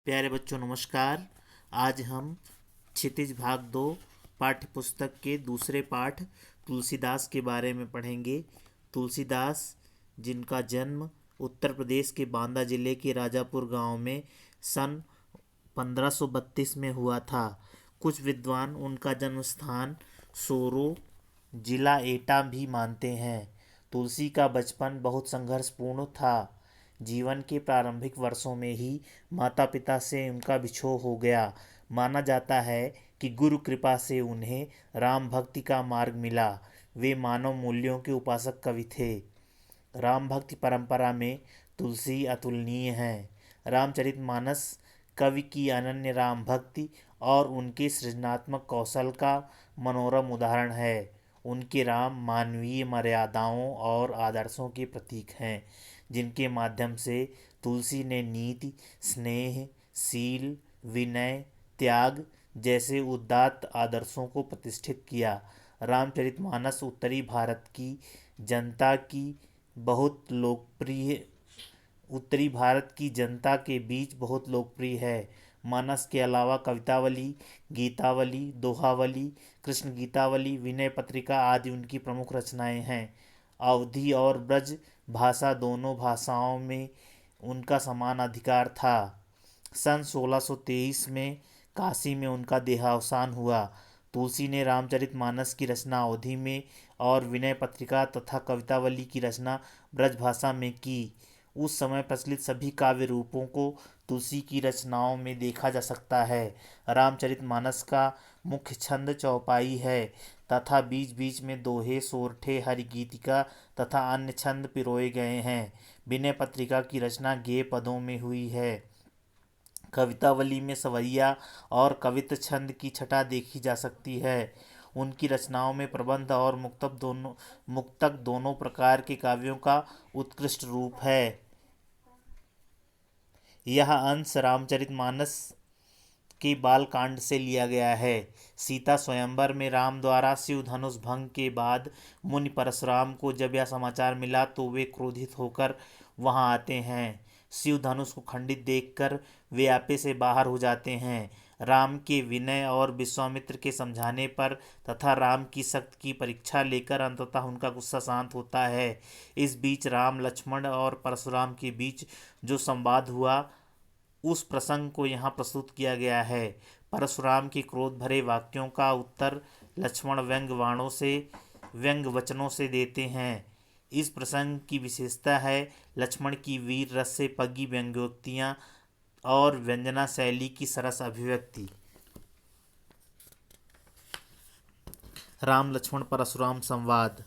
प्यारे बच्चों नमस्कार। आज हम क्षितिज भाग 2 पाठ्य पुस्तक के दूसरे पाठ तुलसीदास के बारे में पढ़ेंगे। तुलसीदास जिनका जन्म उत्तर प्रदेश के बांदा जिले के राजापुर गांव में सन 1532 में हुआ था। कुछ विद्वान उनका जन्म स्थान सोरो जिला एटा भी मानते हैं। तुलसी का बचपन बहुत संघर्षपूर्ण था। जीवन के प्रारंभिक वर्षों में ही माता पिता से उनका बिछोह हो गया। माना जाता है कि गुरु कृपा से उन्हें राम भक्ति का मार्ग मिला। वे मानव मूल्यों के उपासक कवि थे। राम भक्ति परंपरा में तुलसी अतुलनीय हैं। रामचरितमानस कवि की अनन्य राम भक्ति और उनके सृजनात्मक कौशल का मनोरम उदाहरण है। उनके राम मानवीय मर्यादाओं और आदर्शों के प्रतीक हैं, जिनके माध्यम से तुलसी ने नीति, स्नेह, शील, विनय, त्याग जैसे उदात्त आदर्शों को प्रतिष्ठित किया। रामचरितमानस उत्तरी भारत की जनता के बीच बहुत लोकप्रिय है। मानस के अलावा कवितावली, गीतावली, दोहावली, कृष्ण गीतावली, विनय पत्रिका आदि उनकी प्रमुख रचनाएं हैं। अवधी और ब्रज भाषा दोनों भाषाओं में उनका समान अधिकार था। सन 1623 में काशी में उनका देहावसान हुआ। तुलसी ने रामचरितमानस की रचना अवधी में और विनय पत्रिका तथा कवितावली की रचना ब्रजभाषा में की। उस समय प्रचलित सभी काव्य रूपों को तुलसी की रचनाओं में देखा जा सकता है। रामचरितमानस का मुख्य छंद चौपाई है तथा बीच बीच में दोहे, सोरठे, हरिगीतिका तथा अन्य छंद पिरोए गए हैं। विनय पत्रिका की रचना गेय पदों में हुई है। कवितावली में सवैया और कवित्त छंद की छटा देखी जा सकती है। उनकी रचनाओं में प्रबंध और मुक्तक दोनों प्रकार के काव्यों का उत्कृष्ट रूप है। यह अंश रामचरितमानस के बालकांड से लिया गया है। सीता स्वयंवर में राम द्वारा शिव धनुष भंग के बाद मुनि परशुराम को जब यह समाचार मिला तो वे क्रोधित होकर वहां आते हैं। शिव धनुष को खंडित देखकर वे आपे से बाहर हो जाते हैं। राम के विनय और विश्वामित्र के समझाने पर तथा राम की शक्ति की परीक्षा लेकर अंततः उनका गुस्सा शांत होता है। इस बीच राम, लक्ष्मण और परशुराम के बीच जो संवाद हुआ उस प्रसंग को यहाँ प्रस्तुत किया गया है। परशुराम के क्रोध भरे वाक्यों का उत्तर लक्ष्मण व्यंग वचनों से देते हैं। इस प्रसंग की विशेषता है लक्ष्मण की वीर रस से पगी व्यंग्योक्तियाँ और व्यंजना शैली की सरस अभिव्यक्ति। राम लक्ष्मण परशुराम संवाद।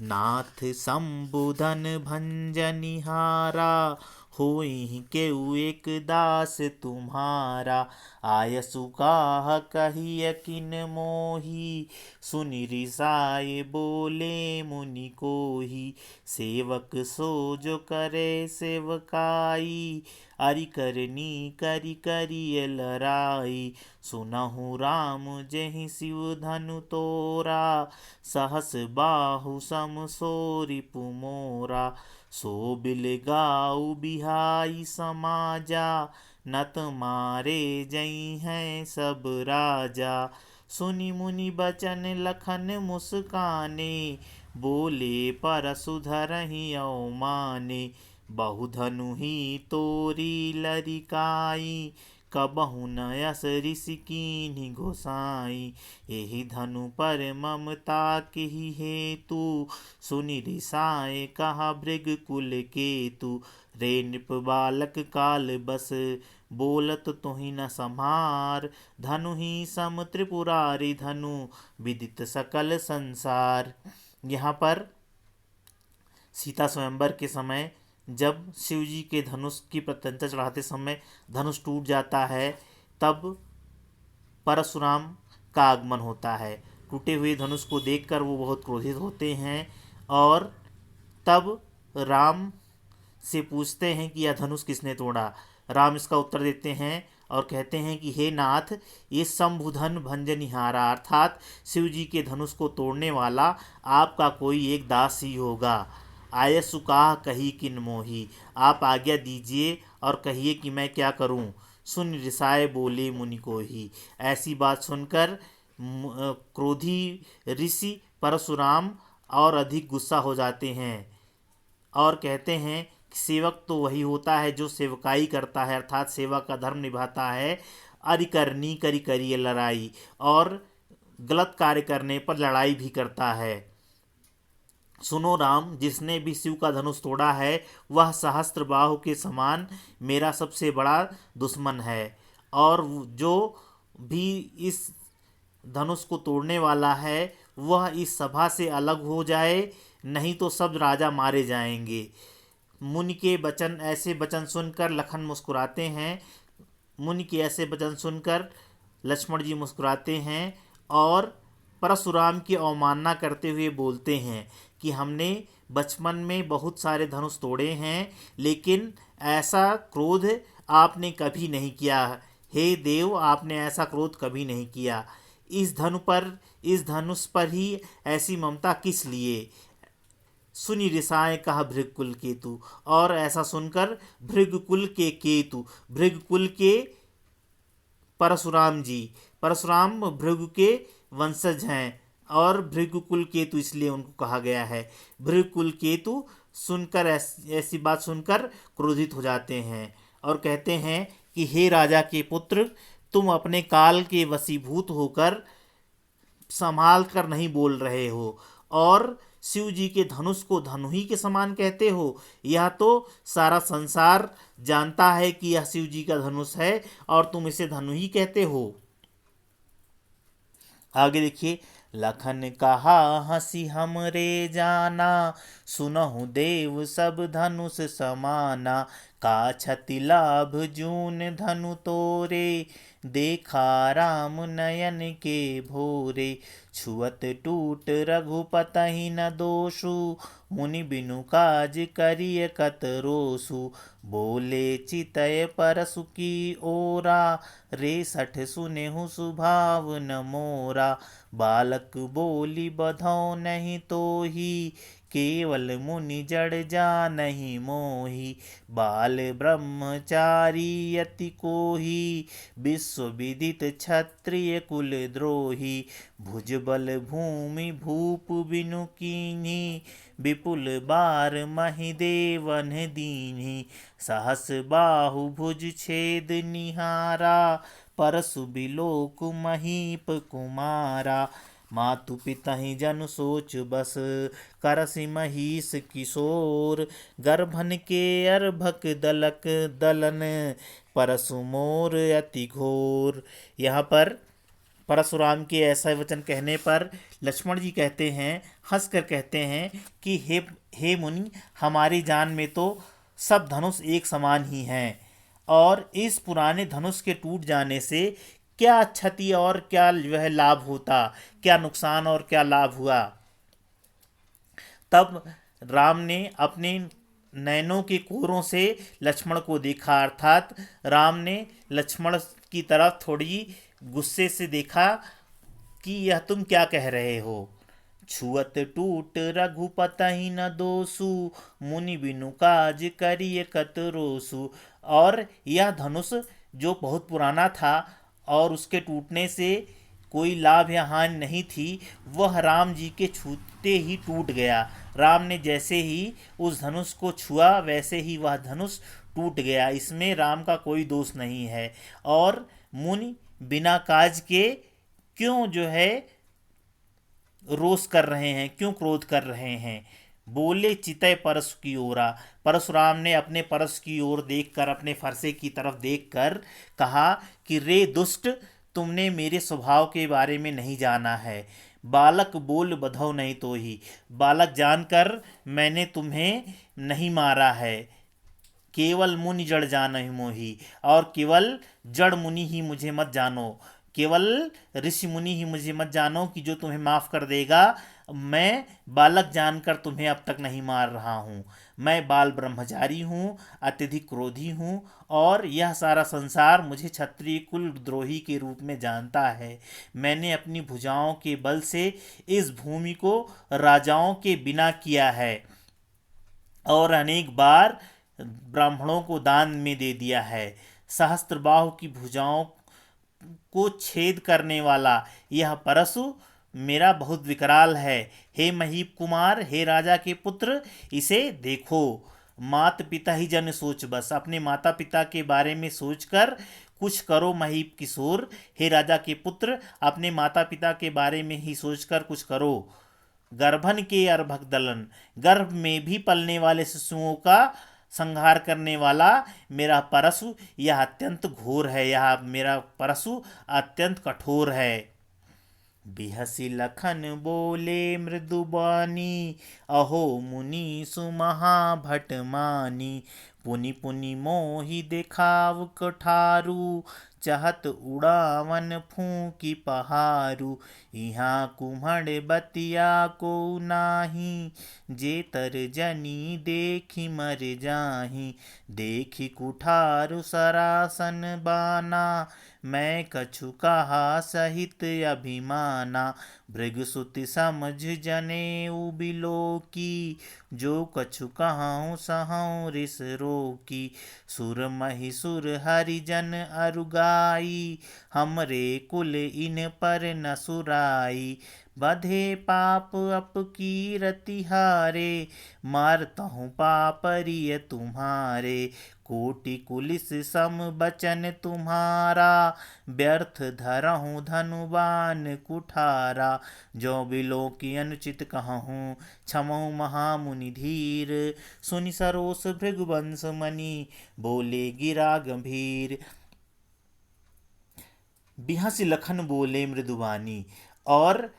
नाथ संबुधन भंजनिहारा, होई केउ एक दास तुम्हारा। आयसु काह कहिय किन मोही, सुनि रिसाए बोले मुनि कोही। सेवक सो जो करे सेवकाई, अरि करनी करि करिय लराई। सुनहु राम जेहि शिव धनु तोरा, सहस बाहु सम सो रिपु मोरा। सो बिल गाऊ बिहाई समाजा, नत मारे जई हैं सब राजा। सुनि मुनि बचन लखन मुस्काने, बोले परसु धरहि अवमाने। बहुधनु ही तोरी लरिकाई, कबहु न यस ऋषि कीन्हि गोसाई। एहि धनु पर ममता केहि हेतु, सुनि रिसाए कहा भृग कुल केतु। रे नृप बालक काल बस, बोलत तुहि न सम्हार। धनु ही सम त्रिपुरारि धनु, विदित सकल संसार। यहाँ पर सीता स्वयंवर के समय जब शिव जी के धनुष की प्रत्यंचा चढ़ाते समय धनुष टूट जाता है, तब परशुराम का आगमन होता है। टूटे हुए धनुष को देखकर वो बहुत क्रोधित होते हैं और तब राम से पूछते हैं कि यह धनुष किसने तोड़ा। राम इसका उत्तर देते हैं और कहते हैं कि हे नाथ, ये शंभुधन भंजनिहारा अर्थात शिव जी के धनुष को तोड़ने वाला आपका कोई एक दास ही होगा। आयसु काह कही किन मोही, आप आज्ञा दीजिए और कहिए कि मैं क्या करूं। सुन रिसाए बोले मुनि को ही। ऐसी बात सुनकर क्रोधी ऋषि परशुराम और अधिक गुस्सा हो जाते हैं और कहते हैं कि सेवक तो वही होता है जो सेवकाई करता है, अर्थात सेवा का धर्म निभाता है। अरि करनी करी करिए लड़ाई, और गलत कार्य करने पर लड़ाई भी करता है। सुनो राम, जिसने भी शिव का धनुष तोड़ा है वह सहस्त्रबाहु के समान मेरा सबसे बड़ा दुश्मन है, और जो भी इस धनुष को तोड़ने वाला है वह इस सभा से अलग हो जाए, नहीं तो सब राजा मारे जाएंगे। मुनि के वचन ऐसे वचन सुनकर लखन मुस्कुराते हैं। मुनि के ऐसे वचन सुनकर लक्ष्मण जी मुस्कुराते हैं और परशुराम की अवमानना करते हुए बोलते हैं कि हमने बचपन में बहुत सारे धनुष तोड़े हैं, लेकिन ऐसा क्रोध आपने कभी नहीं किया। हे देव, आपने ऐसा क्रोध कभी नहीं किया। इस धनुष पर ही ऐसी ममता किस लिए? सुनि रिसाएं कहा भृगकुल केतु। और ऐसा सुनकर भृगकुल के केतु, भृगकुल के परशुराम भृगु के वंशज हैं, और भृगुकुल केतु इसलिए उनको कहा गया है। भृगकुल केतु सुनकर ऐसी बात सुनकर क्रोधित हो जाते हैं और कहते हैं कि हे राजा के पुत्र, तुम अपने काल के वशीभूत होकर संभाल कर नहीं बोल रहे हो और शिव जी के धनुष को धनु ही के समान कहते हो। यह तो सारा संसार जानता है कि यह शिव जी का धनुष है और तुम इसे धनु ही कहते हो। आगे देखिए, लखन कहा हंसी हमरे जाना, सुनहु देव सब धनुष समाना। का क्षति लाभ जून धनु तोरे, देखा राम नयन के भोरे। छुअत टूट रघुपतहि न दोषु, मुनि बिनु काज करिय कत रोसु। बोले चितय परसु की ओरा, रे सठ सुनेहु सुभाव न मोरा। बालक बोली बधौ नहीं तोही, केवल मुनि जड़ जानहि मोही। बाल ब्रह्मचारी यति कोही, विश्व विदित क्षत्रिय कुल द्रोही। भुजबल भूमि भूप बिनु कीन्ही, विपुल बार महि देवन दीन्ही। सहस बाहु भुज छेद निहारा, परसु बिलोक महीप कुमारा। मातु पितहि जनु सोच बस, करसि महिष किशोर। गर्भन के अर्भक दलक दलन, परसु मोर अति घोर। यहाँ पर परशुराम के ऐसा वचन कहने पर लक्ष्मण जी कहते हैं, हंसकर कहते हैं कि हे मुनि, हमारी जान में तो सब धनुष एक समान ही हैं, और इस पुराने धनुष के टूट जाने से क्या क्षति और क्या वह लाभ होता, क्या नुकसान और क्या लाभ हुआ। तब राम ने अपने नयनों के कोरों से लक्ष्मण को देखा, अर्थात राम ने लक्ष्मण की तरफ थोड़ी गुस्से से देखा कि यह तुम क्या कह रहे हो। छुअत टूट रघुपतहि न दोसु, मुनि बिनु काज करिय कत रोसु। और यह धनुष जो बहुत पुराना था और उसके टूटने से कोई लाभ या हानि नहीं थी, वह राम जी के छूते ही टूट गया। राम ने जैसे ही उस धनुष को छुआ वैसे ही वह धनुष टूट गया। इसमें राम का कोई दोष नहीं है। और मुनि बिना काज के क्यों जो है रोष कर रहे हैं, क्यों क्रोध कर रहे हैं। बोले चितय परसु की ओरा, परशुराम ने अपने परस की ओर देखकर, अपने फरसे की तरफ देखकर कहा कि रे दुष्ट, तुमने मेरे स्वभाव के बारे में नहीं जाना है। बालक बोल बधौ नहीं तो ही, बालक जानकर मैंने तुम्हें नहीं मारा है। केवल मुनि जड़ जानहि मोही, और केवल जड़ मुनि ही मुझे मत जानो, केवल ऋषि मुनि ही मुझे मत जानो कि जो तुम्हें माफ़ कर देगा। मैं बालक जानकर तुम्हें अब तक नहीं मार रहा हूँ। मैं बाल ब्रह्मचारी हूँ, अत्यधिक क्रोधी हूँ, और यह सारा संसार मुझे क्षत्रिय कुल द्रोही के रूप में जानता है। मैंने अपनी भुजाओं के बल से इस भूमि को राजाओं के बिना किया है और अनेक बार ब्राह्मणों को दान में दे दिया है। सहस्त्रबाहु की भुजाओं को छेद करने वाला यह परशु मेरा बहुत विकराल है। हे महीप कुमार, हे राजा के पुत्र, इसे देखो। मात पिता ही जन सोच, बस अपने माता पिता के बारे में सोचकर कुछ करो महीप किशोर। हे राजा के पुत्र, अपने माता पिता के बारे में ही सोचकर कुछ करो। गर्भन के अर्भक दलन, गर्भ में भी पलने वाले शिशुओं का संहार करने वाला मेरा परशु यह अत्यंत घोर है, यह मेरा परशु अत्यंत कठोर है। बिहसी लखन बोले मृदुबानी, अहो मुनि सुमहाभट मानी। पुनि पुनि मोहि देखाव कठारू, चहत उड़ावन फूकी पहारू। यहाँ कुम्हड़ बतिया को नाही, जे तर्जनी देखी मर जाही। देखी कुठारु सरासन बाना, मैं कछु कहा सहित अभिमाना। भृगुसुत समझ जनेऊ बिलोकी, जो कछु कहूँ सहूँ रिस रोकी। सुर महिसुर हरिजन अरुगाई, हमरे कुल इन पर न सुराई। बधे पाप अपकीरति हारे, मारतहु पापरिय तुम्हारे। कोटि कुलिस सम बचन तुम्हारा, व्यर्थ धरहूँ धनुबान कुठारा। जो बिलो की अनुचित कहूँ, क्षमऊ महामुनि धीर। सुनि सरोस भृगुवंश मनि, बोले गिरा गंभीर। बिहस लखन बोले मृदुवानी, और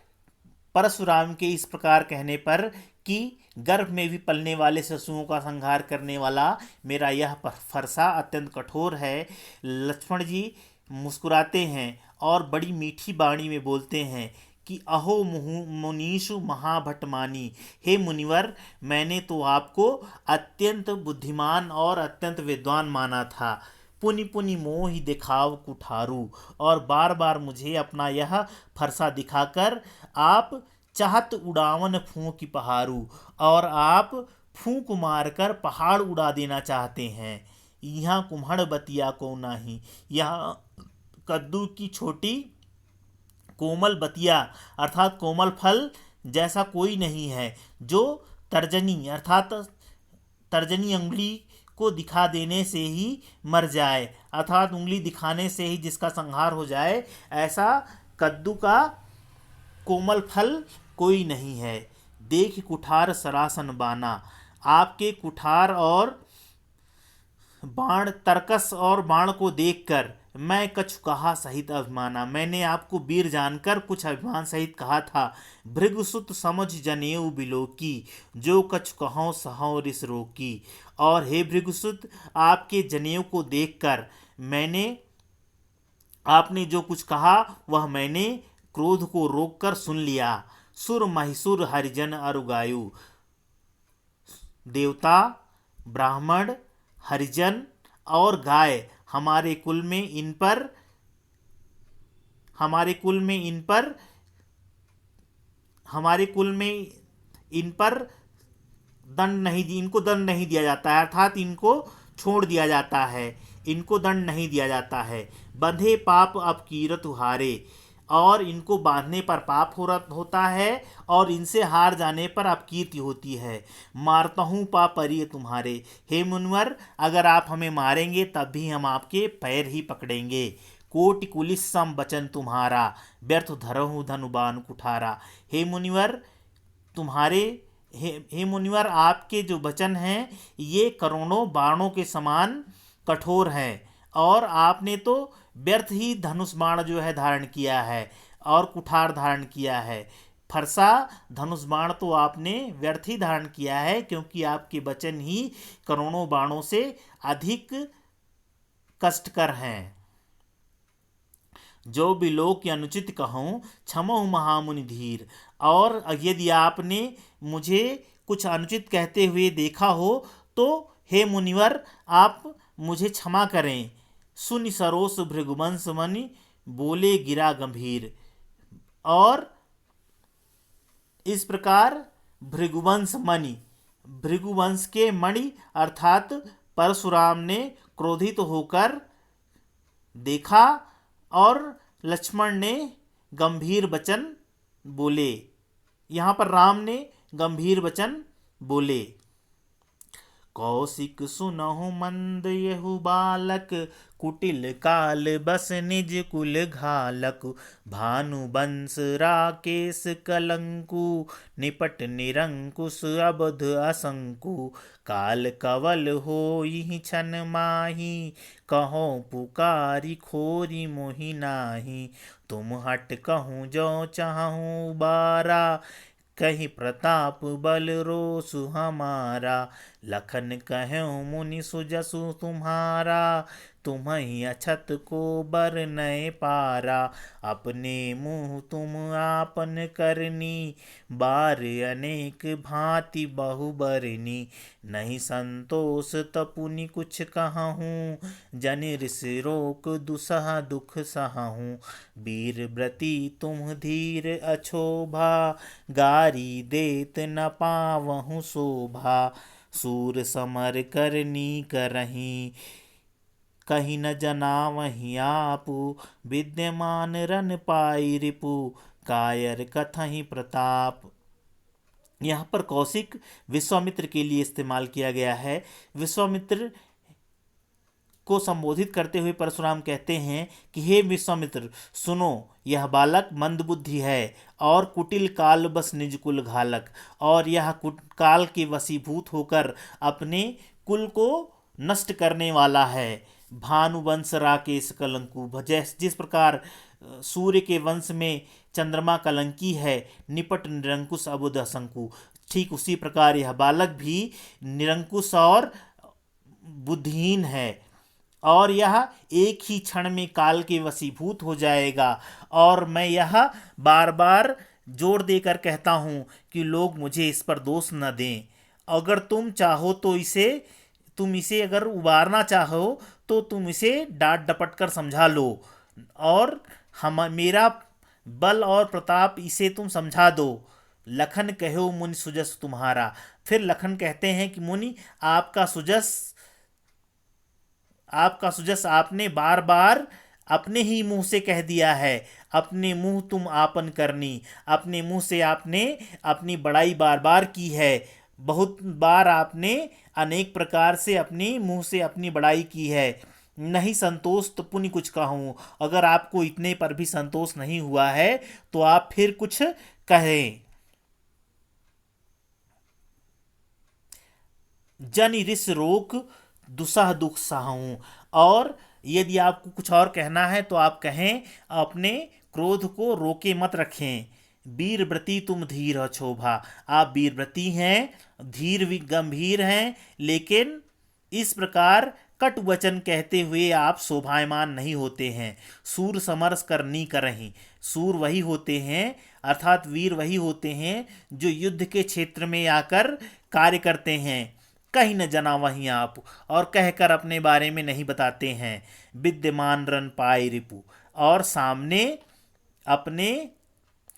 परशुराम के इस प्रकार कहने पर कि गर्भ में भी पलने वाले शिशुओं का संहार करने वाला मेरा यह फरसा अत्यंत कठोर है। लक्ष्मण जी मुस्कुराते हैं और बड़ी मीठी वाणी में बोलते हैं कि अहो मुनीषु महाभट मानी, हे मुनिवर, मैंने तो आपको अत्यंत बुद्धिमान और अत्यंत विद्वान माना था। पुनि पुनि मोहि दिखाव कुठारू, और बार बार मुझे अपना यह फरसा दिखाकर आप चाहत उड़ावन फूंक पहाड़ू, और आप फूंक मारकर पहाड़ उड़ा देना चाहते हैं। यहाँ कुम्हड़ बतिया को नाही, यहाँ कद्दू की छोटी कोमल बतिया अर्थात कोमल फल जैसा कोई नहीं है, जो तर्जनी अर्थात तर्जनी उंगली को दिखा देने से ही मर जाए, अर्थात उंगली दिखाने से ही जिसका संहार हो जाए, ऐसा कद्दू का कोमल फल कोई नहीं है। देख कुठार सरासन बाना, आपके कुठार और बाण तरकस और बाण को देखकर मैं कछु कहा सहित अभिमाना, मैंने आपको वीर जानकर कुछ अभिमान सहित कहा था। भृगुसुत समझ जनेऊ बिलोकी, जो कछु कहो सहो रिस रोकी। और हे भृगुसुत, आपके जनेऊ को देखकर मैंने, आपने जो कुछ कहा वह मैंने क्रोध को रोककर सुन लिया। सुर महिसुर हरिजन अरुगायु, देवता, ब्राह्मण, हरिजन और गाय हमारे कुल में इन पर इनको दंड नहीं दिया जाता है, अर्थात इनको छोड़ दिया जाता है, इनको दंड नहीं दिया जाता है। बंधे पाप अपकीरत हारे, और इनको बांधने पर पाप होता है और इनसे हार जाने पर अपकीर्ति होती है। मारता हूँ पापरिय तुम्हारे, हे मुनिवर, अगर आप हमें मारेंगे तब भी हम आपके पैर ही पकड़ेंगे। कोटि कुलिस सम बचन तुम्हारा, व्यर्थ धरहूँ धनुबान कुठारा। हे मुनिवर, आपके जो वचन हैं ये करोड़ों बाणों के समान कठोर हैं, और आपने तो व्यर्थ ही धनुष बाण जो है धारण किया है और कुठार धारण किया है। फरसा धनुष बाण तो आपने व्यर्थ ही धारण किया है, क्योंकि आपके वचन ही करोड़ों बाणों से अधिक कष्टकर हैं। जो भी लोग अनुचित कहूँ, क्षमो महामुनि धीर, और यदि आपने मुझे कुछ अनुचित कहते हुए देखा हो तो हे मुनिवर, आप मुझे क्षमा करें। सुनि सरोस भृगुवंश मणि, बोले गिरा गंभीर। और इस प्रकार भृगुवंश मणि, भृगुवंश के मणि अर्थात परशुराम ने क्रोधित होकर देखा और लक्ष्मण ने गंभीर वचन बोले। यहाँ पर राम ने गंभीर वचन बोले। कौशिक सुनहु मंद यहु बालक, कुटिल काल बस निज कुल घालक। भानु बंस राकेश कलंकु, निपट निरंकुश अबध असंकु। काल कवल होई छन माही, कहो पुकारी खोरी मोहि नाही। तुम हट कहूँ जो चाहूँ बारा, कहीं प्रताप बल रोसु हमारा। लखन कहूँ मुनि सुजसु तुम्हारा, तुम्हें अछत को बर नए पारा। अपने मुँह तुम आपन करनी, बार अनेक भांति बहु बरनी। नहीं संतोष तपुनि कुछ कहूँ, जनि ऋषि रोक दुसह दुख सहूँ। वीर व्रती तुम धीर अछोभा, गारी देत न पावहु शोभा। सूर समर करनी करही, कहीं न जनावहीं आपु। विद्यमान रन पाई रिपु, कायर कथहि प्रताप। यहाँ पर कौशिक विश्वामित्र के लिए इस्तेमाल किया गया है। विश्वामित्र को संबोधित करते हुए परशुराम कहते हैं कि हे विश्वामित्र, सुनो, यह बालक मंदबुद्धि है और कुटिल काल बस निज कुल घालक, और यह काल के वशीभूत होकर अपने कुल को नष्ट करने वाला है। भानुवंश राकेश कलंकु, जिस प्रकार सूर्य के वंश में चंद्रमा कलंकी है, निपट निरंकुश अबुध असंकु, ठीक उसी प्रकार यह बालक भी निरंकुश और बुद्धिहीन है, और यह एक ही क्षण में काल के वशीभूत हो जाएगा। और मैं यह बार बार जोर देकर कहता हूँ कि लोग मुझे इस पर दोष न दें। अगर तुम चाहो तो तुम इसे अगर उबारना चाहो तो तुम इसे डांट डपट कर समझा लो, और मेरा बल और प्रताप इसे तुम समझा दो। लखन कहो मुनि सुजस तुम्हारा। फिर लखन कहते हैं कि मुनि, आपका सुजस आपने बार बार अपने ही मुंह से कह दिया है। अपने मुंह तुम आपन करनी, अपने मुंह से आपने अपनी बड़ाई बार बार की है। बहुत बार आपने अनेक प्रकार से अपने मुंह से अपनी बड़ाई की है। नहीं संतोष तो पुनि कुछ कहूँ। अगर आपको इतने पर भी संतोष नहीं हुआ है तो आप फिर कुछ कहें। जन ऋष रोक दुसह दुख सहूँ, और यदि आपको कुछ और कहना है तो आप कहें, अपने क्रोध को रोके मत रखें। वीर व्रती तुम धीर अछोभा, आप वीरव्रती हैं, धीर गंभीर हैं, लेकिन इस प्रकार कट वचन कहते हुए आप शोभायमान नहीं होते हैं। सूर समरस करनी करहीं, सूर वही होते हैं अर्थात वीर वही होते हैं जो युद्ध के क्षेत्र में आकर कार्य करते हैं। कहीं न जना वहीं आप, और कहकर अपने बारे में नहीं बताते हैं। विद्यमान रन पाए रिपु, और सामने अपने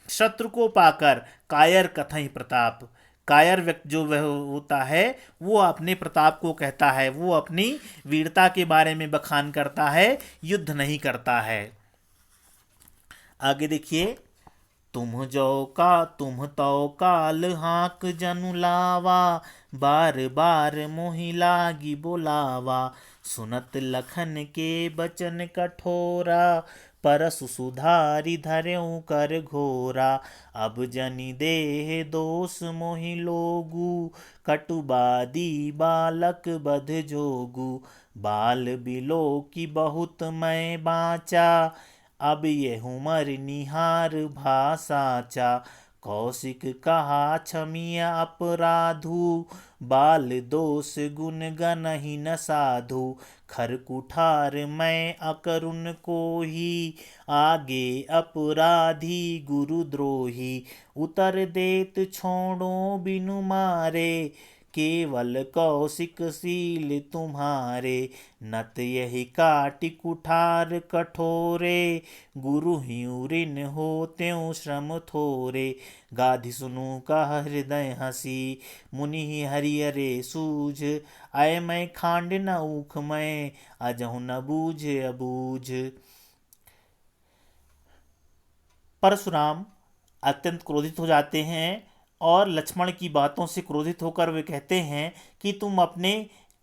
शत्रु को पाकर कायर कथई प्रताप। कायर व्यक्ति जो वह होता है वो अपने प्रताप को कहता है, वो अपनी वीरता के बारे में बखान करता है, युद्ध नहीं करता है। आगे देखिए, तुम तो काल हाक जनु लावा, बार बार मोहि लागी बोलावा। सुनत लखन के बचन कठोरा, परसु सुधारि धर्यों कर घोरा। अब जनि देह दोष मोहि लोगु, कटुबादी बालक बध जोगु। बाल बिलो की बहुत मैं बाचा, अब येहु मर निहार भासाचा। कौशिक कहा क्षमिय अपराधु, बाल दोष गुण गनहि न साधु। खर कुठार मैं अकरुण कोही, आगे अपराधी गुरुद्रोही। उतर देत छोड़ो बिनु मारे, केवल कौशिक सील तुम्हारे, नत यही काटि कुठार कठोरे, गुरु हिं ऋण हो त्यों श्रम थोरे, गाधि सुनु कह हृदय हसी, मुनि हरिहरे सूझ, आय मैं खांड न ऊख मैं, अजहु न बूझ अबूझ। परशुराम अत्यंत क्रोधित हो जाते हैं और लक्ष्मण की बातों से क्रोधित होकर वे कहते हैं कि तुम अपने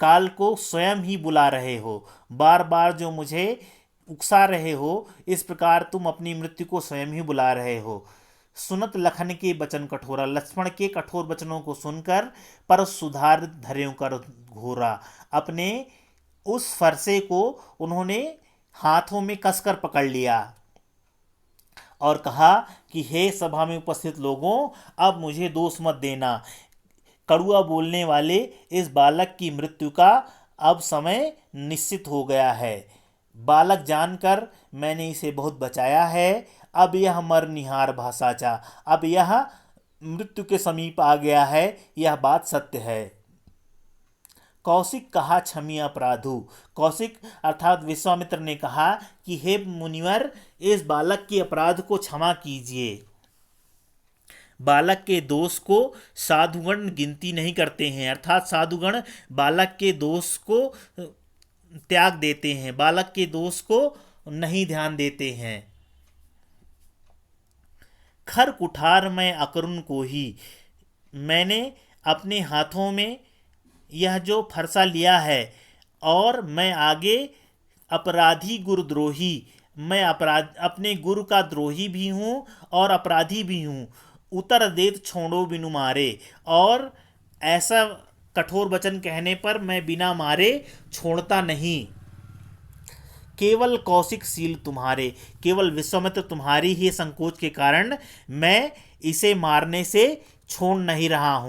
काल को स्वयं ही बुला रहे हो, बार बार जो मुझे उकसा रहे हो, इस प्रकार तुम अपनी मृत्यु को स्वयं ही बुला रहे हो। सुनत लखन के बचन कठोरा, लक्ष्मण के कठोर वचनों को सुनकर पर सुधार धर्यों कर घोरा, अपने उस फरसे को उन्होंने हाथों में कसकर पकड़ लिया और कहा कि हे सभा में उपस्थित लोगों, अब मुझे दोष मत देना। कड़ुआ बोलने वाले इस बालक की मृत्यु का अब समय निश्चित हो गया है। बालक जानकर मैंने इसे बहुत बचाया है, अब यह मरनिहार भाषाचा, अब यह मृत्यु के समीप आ गया है, यह बात सत्य है। कौशिक कहा क्षमी अपराधु, कौशिक अर्थात विश्वामित्र ने कहा कि हे मुनिवर, इस बालक के अपराध को क्षमा कीजिए। बालक के दोष को साधुगण गिनती नहीं करते हैं, अर्थात साधुगण बालक के दोष को त्याग देते हैं, बालक के दोष को नहीं ध्यान देते हैं। खर कुठार में अकरुण को ही, मैंने अपने हाथों में यह जो फरसा लिया है और मैं आगे अपराधी गुरुद्रोही, मैं अपने गुरु का द्रोही भी हूँ और अपराधी भी हूँ, उतर देत छोड़ो बिनु मारे, और ऐसा कठोर वचन कहने पर मैं बिना मारे छोड़ता नहीं। केवल कौशिक सील तुम्हारे, केवल विश्वामित्र तुम्हारी ही संकोच के कारण मैं इसे मारने से छोड़ नहीं रहा हूँ।